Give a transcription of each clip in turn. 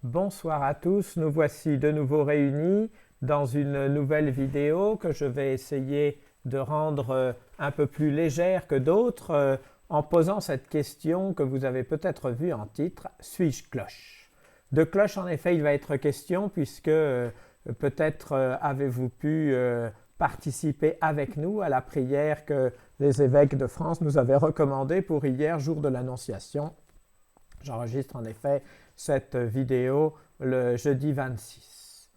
Bonsoir à tous, nous voici de nouveau réunis dans une nouvelle vidéo que je vais essayer de rendre un peu plus légère que d'autres en posant cette question que vous avez peut-être vue en titre « Suis-je cloche ?» De cloche, en effet, il va être question puisque peut-être avez-vous pu participer avec nous à la prière que les évêques de France nous avaient recommandée pour hier, jour de l'Annonciation. J'enregistre en effet cette vidéo le jeudi 26.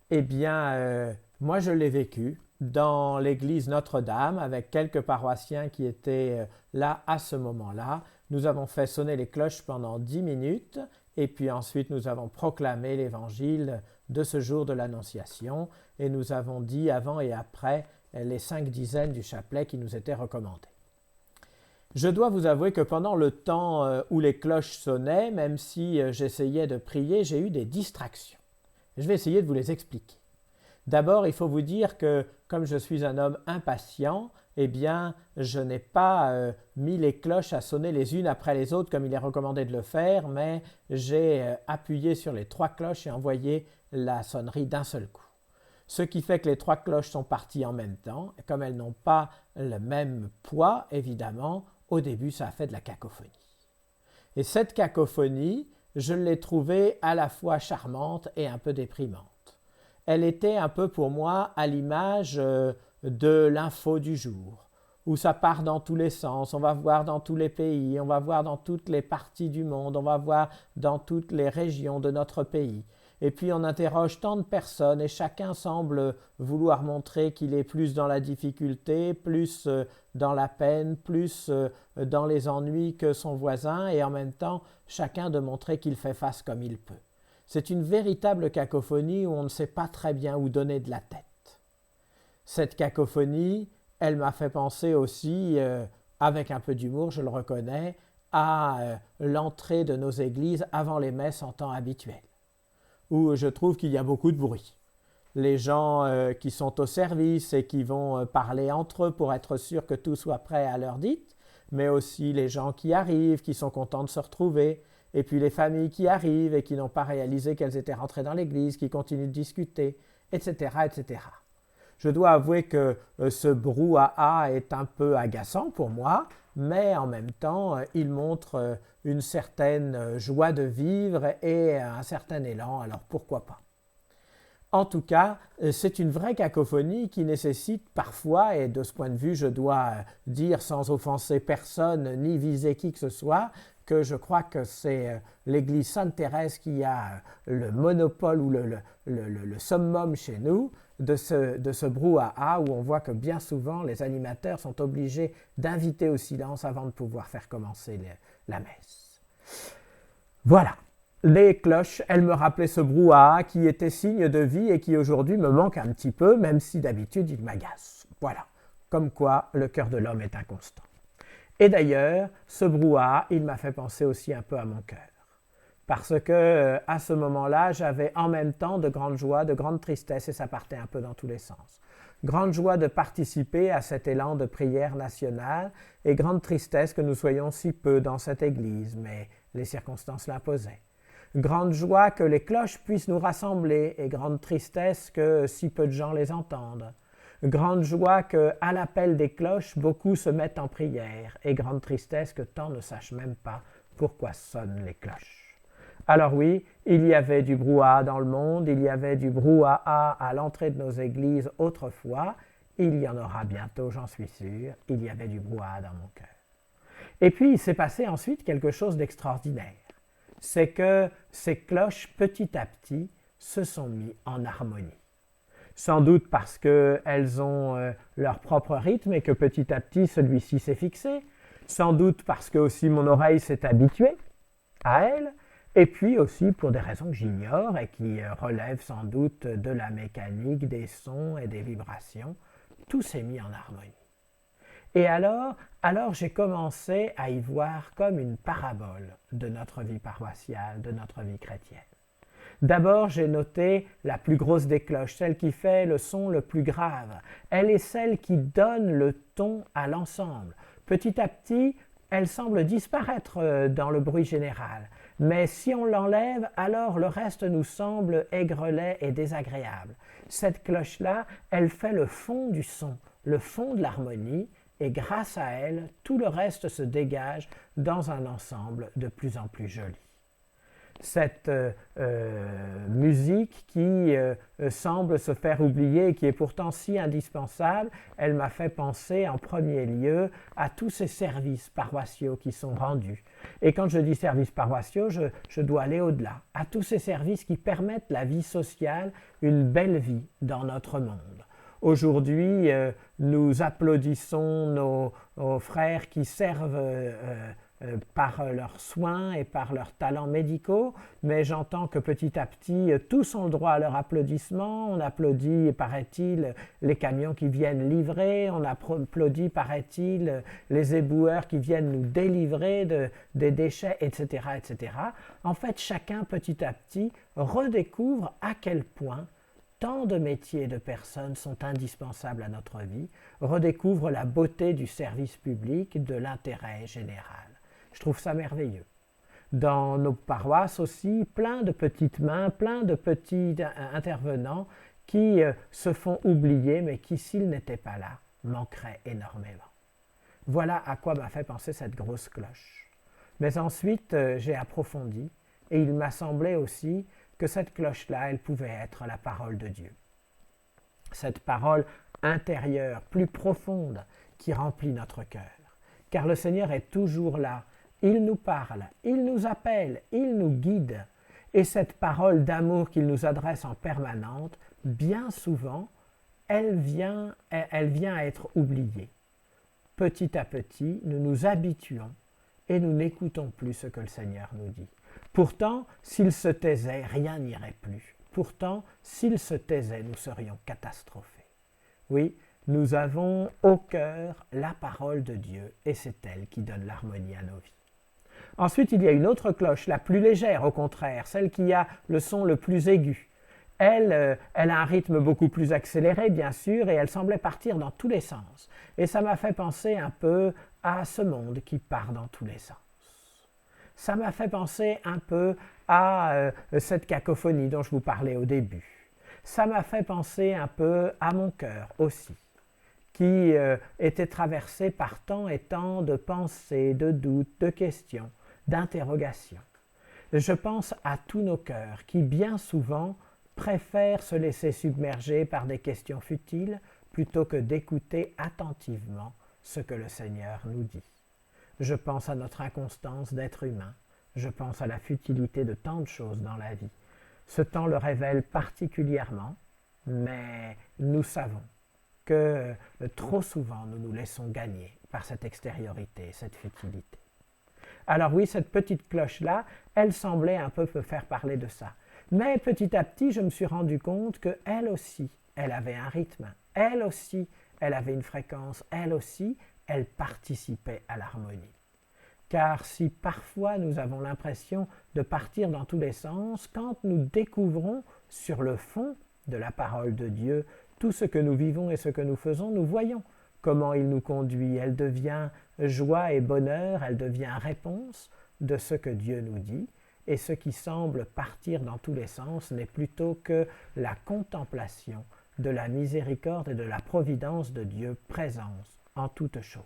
Eh bien, moi je l'ai vécu dans l'église Notre-Dame avec quelques paroissiens qui étaient là à ce moment-là. Nous avons fait sonner les cloches pendant 10 minutes et puis ensuite nous avons proclamé l'évangile de ce jour de l'Annonciation et nous avons dit avant et après les 5 dizaines du chapelet qui nous étaient recommandées. Je dois vous avouer que pendant le temps où les cloches sonnaient, même si j'essayais de prier, j'ai eu des distractions. Je vais essayer de vous les expliquer. D'abord, il faut vous dire que comme je suis un homme impatient, eh bien, je n'ai pas mis les cloches à sonner les unes après les autres comme il est recommandé de le faire, mais j'ai appuyé sur les 3 cloches et envoyé la sonnerie d'un seul coup. Ce qui fait que les 3 cloches sont parties en même temps, et comme elles n'ont pas le même poids, évidemment, au début, ça a fait de la cacophonie. Et cette cacophonie, je l'ai trouvée à la fois charmante et un peu déprimante. Elle était un peu pour moi à l'image de l'info du jour, où ça part dans tous les sens, on va voir dans tous les pays, on va voir dans toutes les parties du monde, on va voir dans toutes les régions de notre pays. Et puis on interroge tant de personnes et chacun semble vouloir montrer qu'il est plus dans la difficulté, plus dans la peine, plus dans les ennuis que son voisin et en même temps chacun de montrer qu'il fait face comme il peut. C'est une véritable cacophonie où on ne sait pas très bien où donner de la tête. Cette cacophonie, elle m'a fait penser aussi, avec un peu d'humour, je le reconnais, à l'entrée de nos églises avant les messes en temps habituel, où je trouve qu'il y a beaucoup de bruit. Les gens qui sont au service et qui vont parler entre eux pour être sûrs que tout soit prêt à l'heure dite, mais aussi les gens qui arrivent, qui sont contents de se retrouver, et puis les familles qui arrivent et qui n'ont pas réalisé qu'elles étaient rentrées dans l'église, qui continuent de discuter, etc., etc. Je dois avouer que ce brouhaha est un peu agaçant pour moi, mais en même temps, il montre une certaine joie de vivre et un certain élan, alors pourquoi pas. En tout cas, c'est une vraie cacophonie qui nécessite parfois, et de ce point de vue, je dois dire sans offenser personne ni viser qui que ce soit, que je crois que c'est l'église Sainte-Thérèse qui a le monopole ou le summum chez nous de ce brouhaha où on voit que bien souvent les animateurs sont obligés d'inviter au silence avant de pouvoir faire commencer la messe. Voilà, les cloches, elles me rappelaient ce brouhaha qui était signe de vie et qui aujourd'hui me manque un petit peu, même si d'habitude il m'agace. Voilà, comme quoi le cœur de l'homme est inconstant. Et d'ailleurs, ce brouhaha, il m'a fait penser aussi un peu à mon cœur. Parce que à ce moment-là, j'avais en même temps de grande joie, de grande tristesse, et ça partait un peu dans tous les sens. Grande joie de participer à cet élan de prière nationale, et grande tristesse que nous soyons si peu dans cette église, mais les circonstances l'imposaient. Grande joie que les cloches puissent nous rassembler, et grande tristesse que si peu de gens les entendent. Grande joie qu'à l'appel des cloches, beaucoup se mettent en prière, et grande tristesse que tant ne sachent même pas pourquoi sonnent les cloches. Alors oui, il y avait du brouhaha dans le monde, il y avait du brouhaha à l'entrée de nos églises autrefois, il y en aura bientôt, j'en suis sûr, il y avait du brouhaha dans mon cœur. Et puis il s'est passé ensuite quelque chose d'extraordinaire, c'est que ces cloches, petit à petit, se sont mis en harmonie. Sans doute parce qu'elles ont leur propre rythme et que petit à petit celui-ci s'est fixé. Sans doute parce que aussi mon oreille s'est habituée à elles. Et puis aussi pour des raisons que j'ignore et qui relèvent sans doute de la mécanique, des sons et des vibrations. Tout s'est mis en harmonie. Et alors j'ai commencé à y voir comme une parabole de notre vie paroissiale, de notre vie chrétienne. D'abord, j'ai noté la plus grosse des cloches, celle qui fait le son le plus grave. Elle est celle qui donne le ton à l'ensemble. Petit à petit, elle semble disparaître dans le bruit général. Mais si on l'enlève, alors le reste nous semble aigrelet et désagréable. Cette cloche-là, elle fait le fond du son, le fond de l'harmonie, et grâce à elle, tout le reste se dégage dans un ensemble de plus en plus joli. Cette musique qui semble se faire oublier et qui est pourtant si indispensable, elle m'a fait penser en premier lieu à tous ces services paroissiaux qui sont rendus. Et quand je dis services paroissiaux, je dois aller au-delà, à tous ces services qui permettent la vie sociale, une belle vie dans notre monde. Aujourd'hui, nous applaudissons nos frères qui servent par leurs soins et par leurs talents médicaux, mais j'entends que petit à petit, tous ont le droit à leur applaudissement. On applaudit, paraît-il, les camions qui viennent livrer, on applaudit, paraît-il, les éboueurs qui viennent nous délivrer des déchets, etc., etc. En fait, chacun, petit à petit, redécouvre à quel point tant de métiers et de personnes sont indispensables à notre vie, redécouvre la beauté du service public, de l'intérêt général. Je trouve ça merveilleux. Dans nos paroisses aussi, plein de petites mains, plein de petits intervenants qui se font oublier, mais qui, s'ils n'étaient pas là, manqueraient énormément. Voilà à quoi m'a fait penser cette grosse cloche. Mais ensuite, j'ai approfondi, et il m'a semblé aussi que cette cloche-là, elle pouvait être la parole de Dieu. Cette parole intérieure, plus profonde, qui remplit notre cœur. Car le Seigneur est toujours là. Il nous parle, il nous appelle, il nous guide. Et cette parole d'amour qu'il nous adresse en permanence, bien souvent, elle vient à être oubliée. Petit à petit, nous nous habituons et nous n'écoutons plus ce que le Seigneur nous dit. Pourtant, s'il se taisait, rien n'irait plus. Pourtant, s'il se taisait, nous serions catastrophés. Oui, nous avons au cœur la parole de Dieu et c'est elle qui donne l'harmonie à nos vies. Ensuite, il y a une autre cloche, la plus légère au contraire, celle qui a le son le plus aigu. Elle a un rythme beaucoup plus accéléré, bien sûr, et elle semblait partir dans tous les sens. Et ça m'a fait penser un peu à ce monde qui part dans tous les sens. Ça m'a fait penser un peu à cette cacophonie dont je vous parlais au début. Ça m'a fait penser un peu à mon cœur aussi, qui était traversé par tant et tant de pensées, de doutes, de questions, d'interrogations. Je pense à tous nos cœurs qui, bien souvent, préfèrent se laisser submerger par des questions futiles plutôt que d'écouter attentivement ce que le Seigneur nous dit. Je pense à notre inconstance d'être humain. Je pense à la futilité de tant de choses dans la vie. Ce temps le révèle particulièrement, mais nous savons que trop souvent nous nous laissons gagner par cette extériorité, cette futilité. Alors oui, cette petite cloche-là, elle semblait un peu me faire parler de ça. Mais petit à petit, je me suis rendu compte qu'elle aussi, elle avait un rythme. Elle aussi, elle avait une fréquence. Elle aussi, elle participait à l'harmonie. Car si parfois nous avons l'impression de partir dans tous les sens, quand nous découvrons sur le fond de la parole de Dieu tout ce que nous vivons et ce que nous faisons, nous voyons comment il nous conduit. Elle devient joie et bonheur, elle devient réponse de ce que Dieu nous dit. Et ce qui semble partir dans tous les sens n'est plutôt que la contemplation de la miséricorde et de la providence de Dieu présence en toutes choses.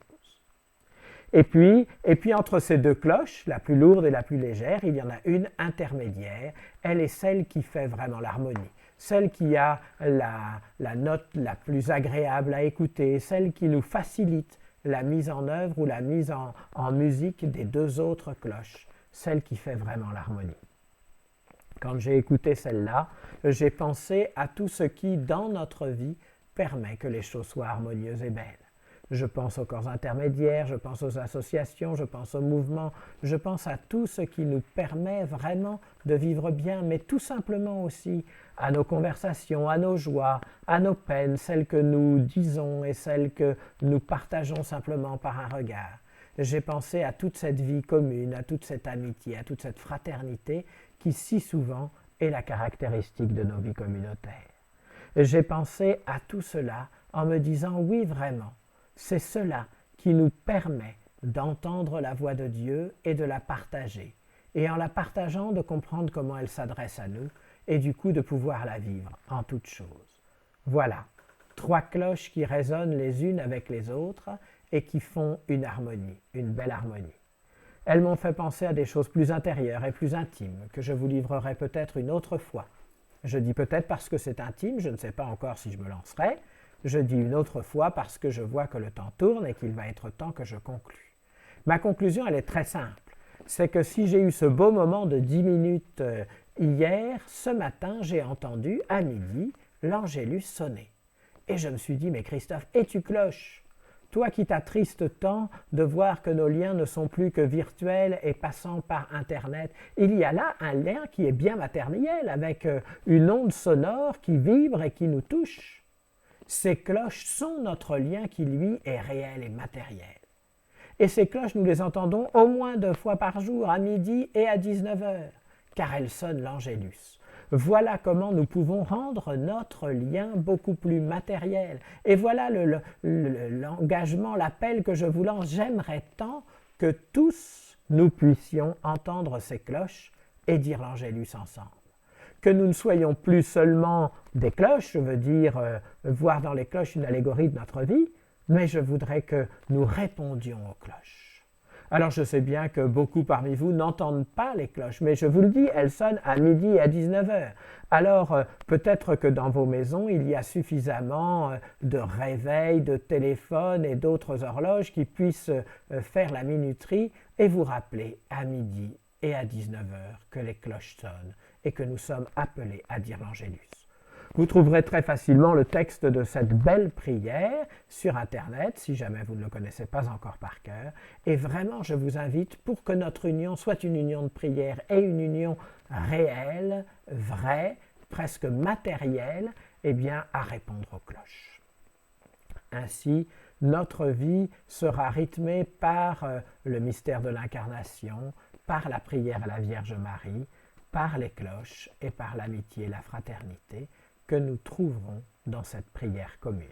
Et puis entre ces deux cloches, la plus lourde et la plus légère, il y en a une intermédiaire. Elle est celle qui fait vraiment l'harmonie, celle qui a la note la plus agréable à écouter, celle qui nous facilite la mise en œuvre ou la mise en musique des deux autres cloches, celle qui fait vraiment l'harmonie. Quand j'ai écouté celle-là, j'ai pensé à tout ce qui, dans notre vie, permet que les choses soient harmonieuses et belles. Je pense aux corps intermédiaires, je pense aux associations, je pense aux mouvements, je pense à tout ce qui nous permet vraiment de vivre bien, mais tout simplement aussi à nos conversations, à nos joies, à nos peines, celles que nous disons et celles que nous partageons simplement par un regard. J'ai pensé à toute cette vie commune, à toute cette amitié, à toute cette fraternité qui si souvent est la caractéristique de nos vies communautaires. J'ai pensé à tout cela en me disant oui vraiment, c'est cela qui nous permet d'entendre la voix de Dieu et de la partager. et en la partageant de comprendre comment elle s'adresse à nous et du coup de pouvoir la vivre en toutes choses. Voilà, 3 cloches qui résonnent les unes avec les autres et qui font une harmonie, une belle harmonie. Elles m'ont fait penser à des choses plus intérieures et plus intimes que je vous livrerai peut-être une autre fois. Je dis peut-être parce que c'est intime, je ne sais pas encore si je me lancerai. Je dis une autre fois parce que je vois que le temps tourne et qu'il va être temps que je conclue. Ma conclusion, elle est très simple. C'est que si j'ai eu ce beau moment de 10 minutes hier, ce matin, j'ai entendu à midi l'Angélus sonner. Et je me suis dit, mais Christophe, et tu cloches? Toi qui t'attristes tant de voir que nos liens ne sont plus que virtuels et passant par Internet, il y a là un lien qui est bien matériel, avec une onde sonore qui vibre et qui nous touche. Ces cloches sont notre lien qui, lui, est réel et matériel. Et ces cloches, nous les entendons au moins 2 fois par jour, à midi et à 19h, car elles sonnent l'Angélus. Voilà comment nous pouvons rendre notre lien beaucoup plus matériel. Et voilà l'engagement, l'appel que je vous lance. J'aimerais tant que tous nous puissions entendre ces cloches et dire l'Angélus ensemble. Que nous ne soyons plus seulement des cloches, je veux dire voir dans les cloches une allégorie de notre vie, mais je voudrais que nous répondions aux cloches. Alors je sais bien que beaucoup parmi vous n'entendent pas les cloches, mais je vous le dis, elles sonnent à midi et à 19h. Alors peut-être que dans vos maisons, il y a suffisamment de réveils, de téléphones et d'autres horloges qui puissent faire la minuterie et vous rappeler à midi et à 19h que les cloches sonnent et que nous sommes appelés à dire l'Angélus. Vous trouverez très facilement le texte de cette belle prière sur Internet, si jamais vous ne le connaissez pas encore par cœur. Et vraiment, je vous invite, pour que notre union soit une union de prière et une union réelle, vraie, presque matérielle, eh bien, à répondre aux cloches. Ainsi, notre vie sera rythmée par le mystère de l'incarnation, par la prière à la Vierge Marie, par les cloches et par l'amitié et la fraternité que nous trouverons dans cette prière commune.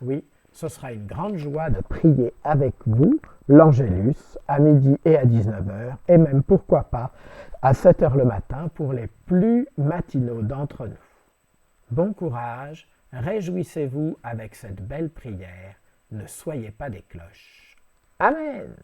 Oui, ce sera une grande joie de prier avec vous l'Angélus à midi et à 19h, et même pourquoi pas à 7h le matin pour les plus matinaux d'entre nous. Bon courage, réjouissez-vous avec cette belle prière, ne soyez pas des cloches. Amen.